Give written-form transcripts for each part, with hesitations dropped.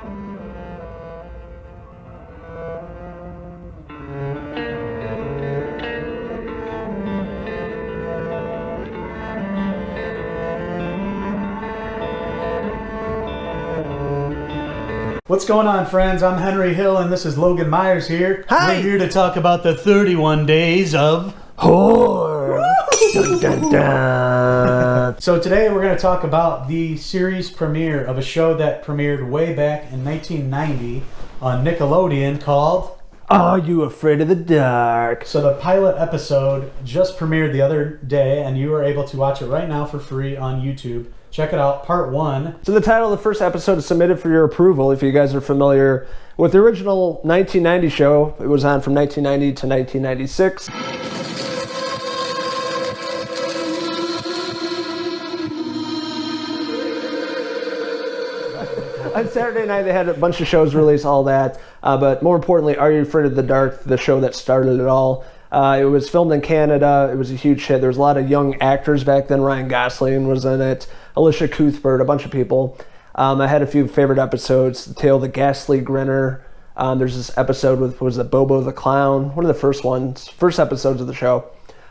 What's going on, friends? I'm Henry Hill, and this is Logan Myerz here. Hi! We're here to talk about the 31 Days of Horror. Dun, dun, dun. So today we're going to talk about the series premiere of a show that premiered way back in 1990 on Nickelodeon called... Are You Afraid of the Dark? So the pilot episode just premiered the other day, and you are able to watch it right now for free on YouTube. Check it out, part 1. So the title of the first episode is submitted for your approval. If you guys are familiar with the original 1990 show, it was on from 1990 to 1996. On Saturday night, they had a bunch of shows release, all that. But more importantly, Are You Afraid of the Dark, the show that started it all. It was filmed in Canada. It was a huge hit. There was a lot of young actors back then. Ryan Gosling was in it. Alicia Cuthbert, a bunch of people. I had a few favorite episodes. The Tale of the Ghastly Grinner. There's this episode with, was it Bobo the Clown? One of the first episodes of the show.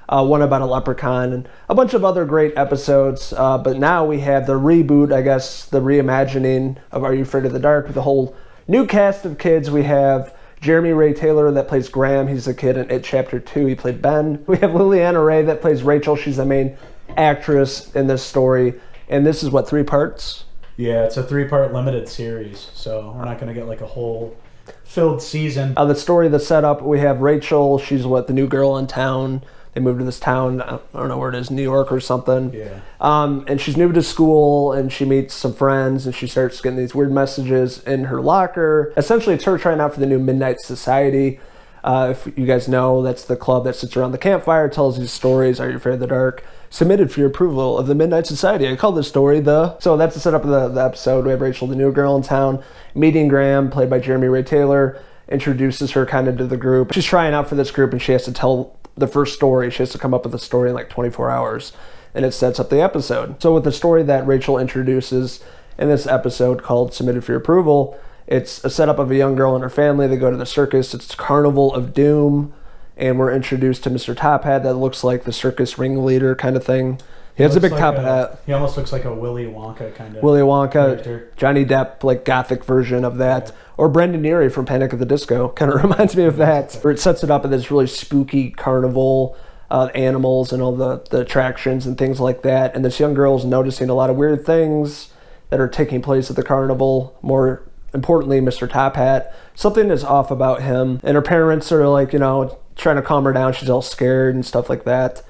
One about a leprechaun, and a bunch of other great episodes. But now we have the reboot, I guess, the reimagining of Are You Afraid of the Dark with a whole new cast of kids. We have Jeremy Ray Taylor that plays Graham. He's a kid in It Chapter 2. He played Ben. We have Liliana Ray that plays Rachel. She's the main actress in this story. And this is, what, 3 parts? Yeah, it's a 3-part limited series, so we're not going to get like a whole filled season. The story, the setup, we have Rachel. She's, what, the new girl in town. They moved to this town, I don't know where it is, New York or something. Yeah. And she's new to school, and she meets some friends, and she starts getting these weird messages in her locker. Essentially, it's her trying out for the new Midnight Society. If you guys know, that's the club that sits around the campfire, tells these stories. Are You Afraid of the Dark? Submitted for your approval of the Midnight Society. I call this story the... So that's the setup of the episode. We have Rachel, the new girl in town, meeting Graham, played by Jeremy Ray Taylor, introduces her kind of to the group. She's trying out for this group, and she has to tell the first story. She has to come up with a story in like 24 hours, and it sets up the episode. So with the story that Rachel introduces in this episode called Submitted for Your Approval, it's a setup of a young girl and her family. They go to the circus. It's Carnival of Doom, and we're introduced to Mr. Top Hat that looks like the circus ringleader kind of thing. He has a big top hat. He almost looks like a Willy Wonka kind of Willy Wonka, character. Johnny Depp, like gothic version of that. Yeah. Or Brendan Urie from Panic at the Disco. Kind of reminds me of that. Where it sets it up in this really spooky carnival, animals and all the attractions and things like that. And this young girl is noticing a lot of weird things that are taking place at the carnival. More importantly, Mr. Top Hat. Something is off about him. And her parents are like, trying to calm her down. She's all scared and stuff like that.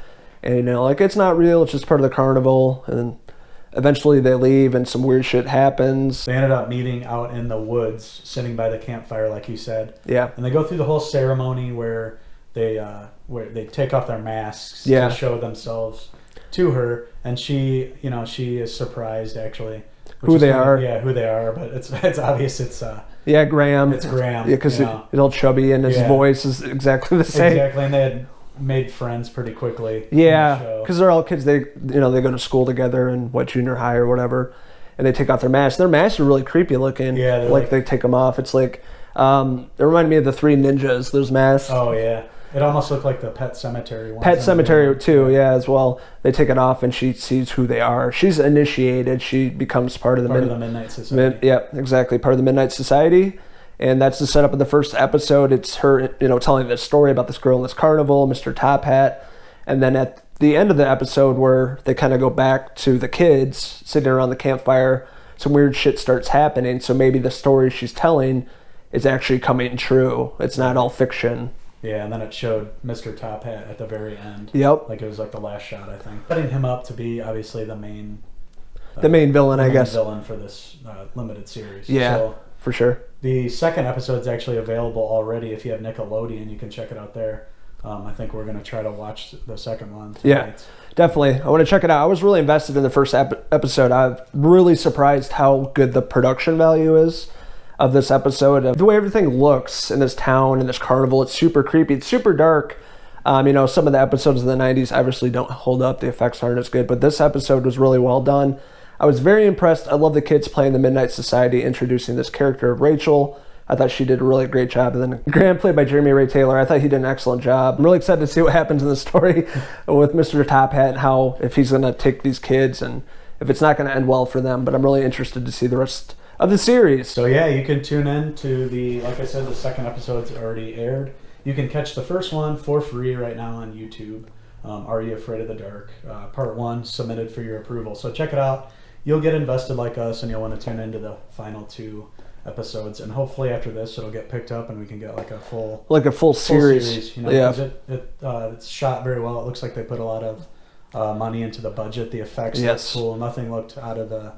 And, it's not real. It's just part of the carnival. And eventually they leave and some weird shit happens. They ended up meeting out in the woods, sitting by the campfire, like you said. Yeah. And they go through the whole ceremony where they take off their masks to show themselves to her. And she is surprised, actually. Who they are. Yeah, who they are. But it's obvious it's... yeah, Graham. It's Graham. Yeah, because he's all chubby and his voice is exactly the same. Exactly, and they had made friends pretty quickly. Yeah, because they're all kids. They go to school together in junior high or whatever, and they take off their masks. Their masks are really creepy looking. Yeah, like they take them off. It's like it reminded me of the Three Ninjas. Those masks. Oh yeah, it almost looked like the Pet Sematary one. Pet Sematary too, yeah, as well. They take it off, and she sees who they are. She's initiated. She becomes part of the Midnight Society. Yeah, exactly, part of the Midnight Society. And that's the setup of the first episode. It's her, telling this story about this girl in this carnival, Mr. Top Hat. And then at the end of the episode where they kind of go back to the kids sitting around the campfire, some weird shit starts happening. So maybe the story she's telling is actually coming true. It's not all fiction. Yeah, and then it showed Mr. Top Hat at the very end. Yep. Like it was like the last shot, I think. Setting him up to be obviously the main villain, I guess. Villain for this limited series. Yeah, so, for sure. The second episode is actually available already. If you have Nickelodeon, you can check it out there. I think we're going to try to watch the second one tonight. Yeah, definitely. I want to check it out. I was really invested in the first episode. I'm really surprised how good the production value is of this episode. The way everything looks in this town, in this carnival, it's super creepy. It's super dark. Some of the episodes of the 90s obviously don't hold up. The effects aren't as good. But this episode was really well done. I was very impressed. I love the kids playing the Midnight Society, introducing this character of Rachel. I thought she did a really great job. And then Graham, played by Jeremy Ray Taylor, I thought he did an excellent job. I'm really excited to see what happens in the story with Mr. Top Hat and how, if he's going to take these kids and if it's not going to end well for them. But I'm really interested to see the rest of the series. So yeah, you can tune in to like I said, the second episode's already aired. You can catch the first one for free right now on YouTube. Are You Afraid of the Dark? Part 1 submitted for your approval. So check it out. You'll get invested like us, and you'll want to tune into the final 2 episodes. And hopefully after this, it'll get picked up, and we can get like a full series. You know, yeah. It's shot very well. It looks like they put a lot of money into the budget. The effects look cool. Nothing looked out of the.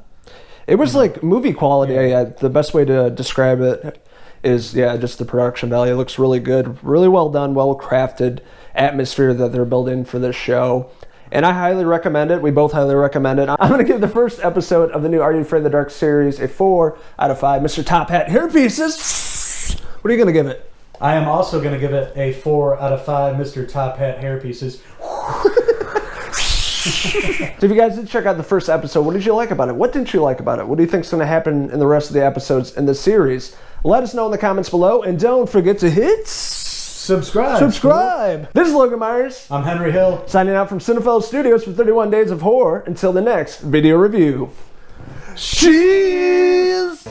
It was like movie quality. Yeah. The best way to describe it is just the production value. It looks really good, really well done, well crafted atmosphere that they're building for this show. And I highly recommend it. We both highly recommend it. I'm going to give the first episode of the new Are You Afraid of the Dark series a 4 out of 5 Mr. Top Hat hair pieces. What are you going to give it? I am also going to give it a 4 out of 5 Mr. Top Hat hair pieces. So if you guys did check out the first episode, what did you like about it? What didn't you like about it? What do you think is going to happen in the rest of the episodes in the series? Let us know in the comments below, and don't forget to hit subscribe. This is Logan Myerz. I'm Henry Hill. Signing out from Cinephellas Studios for 31 Days of Horror. Until the next video review. Cheers!